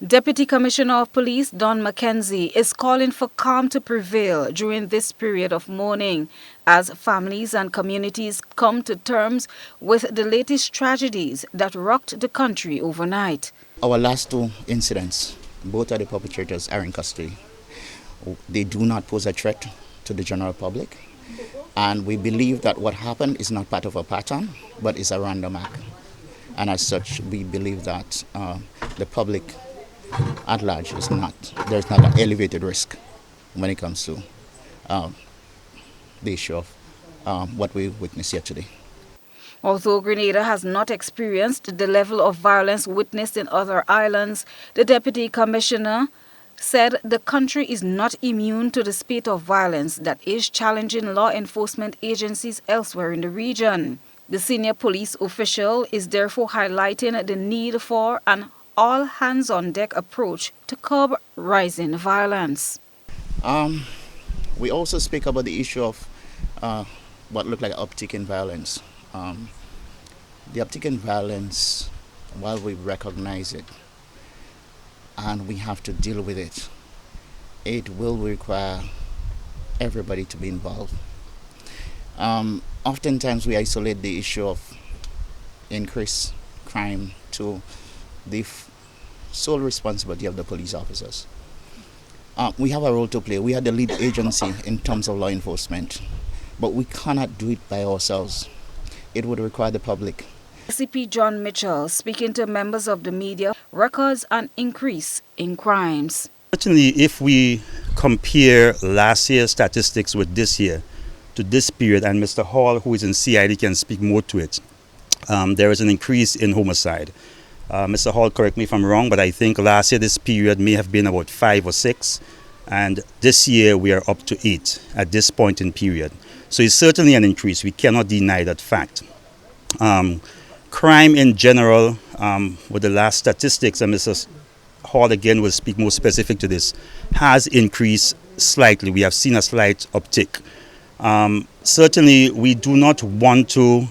Deputy Commissioner of Police Don McKenzie is calling for calm to prevail during this period of mourning as families and communities come to terms with the latest tragedies that rocked the country overnight. Our last two incidents, both of the perpetrators are in custody. They do not pose a threat to the general public, and we believe that what happened is not part of a pattern, but is a random act. And as such, we believe that the public at large there's not an elevated risk when it comes to the issue of what we witnessed here today. Although Grenada has not experienced the level of violence witnessed in other islands, the Deputy Commissioner said the country is not immune to the spate of violence that is challenging law enforcement agencies elsewhere in the region. The senior police official is therefore highlighting the need for an all-hands-on-deck approach to curb rising violence. We also speak about the issue of what looked like an uptick in violence. The uptick in violence, while we recognize it and we have to deal with it, it will require everybody to be involved. Oftentimes we isolate the issue of increased crime to the sole responsibility of the police officers. We have a role to play. We are the lead agency in terms of law enforcement, but we cannot do it by ourselves. It would require the public. CP John Mitchell, speaking to members of the media, records an increase in crimes. Certainly, if we compare last year's statistics with this year to this period, and Mr. Hall, who is in CID, can speak more to it, there is an increase in homicide. Mr. Hall, correct me if I'm wrong, but I think last year this period may have been about 5 or 6, and this year we are up to 8 at this point in period. So it's certainly an increase. We cannot deny that fact. Crime in general, with the last statistics, and Mr. Hall again will speak more specific to this, has increased slightly. We have seen a slight uptick. Certainly we do not want to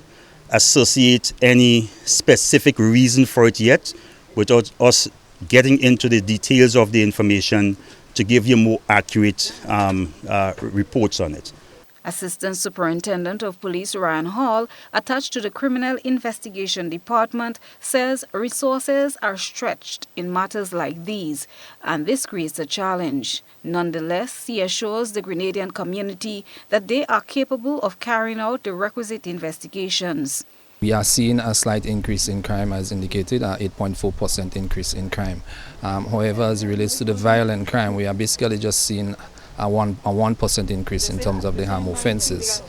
associate any specific reason for it yet, without us getting into the details of the information to give you more accurate reports on it. Assistant Superintendent of Police Ryan Hall, attached to the Criminal Investigation Department, says resources are stretched in matters like these, and this creates a challenge. Nonetheless, he assures the Grenadian community that they are capable of carrying out the requisite investigations. We are seeing a slight increase in crime, as indicated, an 8.4% increase in crime. However, as it relates to the violent crime, we are basically just seeing a 1% increase in terms of the harm offences.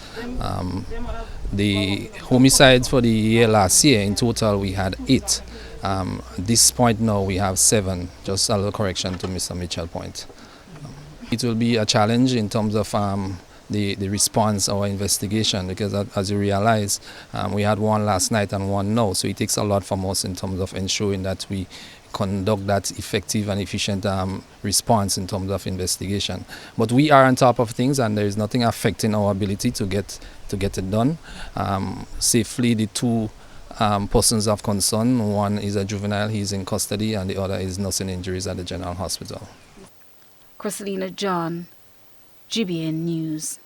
The homicides for the year last year, in total we had 8. At this point now we have 7, just a little correction to Mr. Mitchell's point. It will be a challenge in terms of the response or investigation, because as you realize, we had one last night and one now, so it takes a lot from us in terms of ensuring that we conduct that effective and efficient response in terms of investigation. But we are on top of things, and there is nothing affecting our ability to get it done safely. The 2 persons of concern, one is a juvenile, he's in custody, and the other is nursing injuries at the General Hospital. Christelina John, GBN News.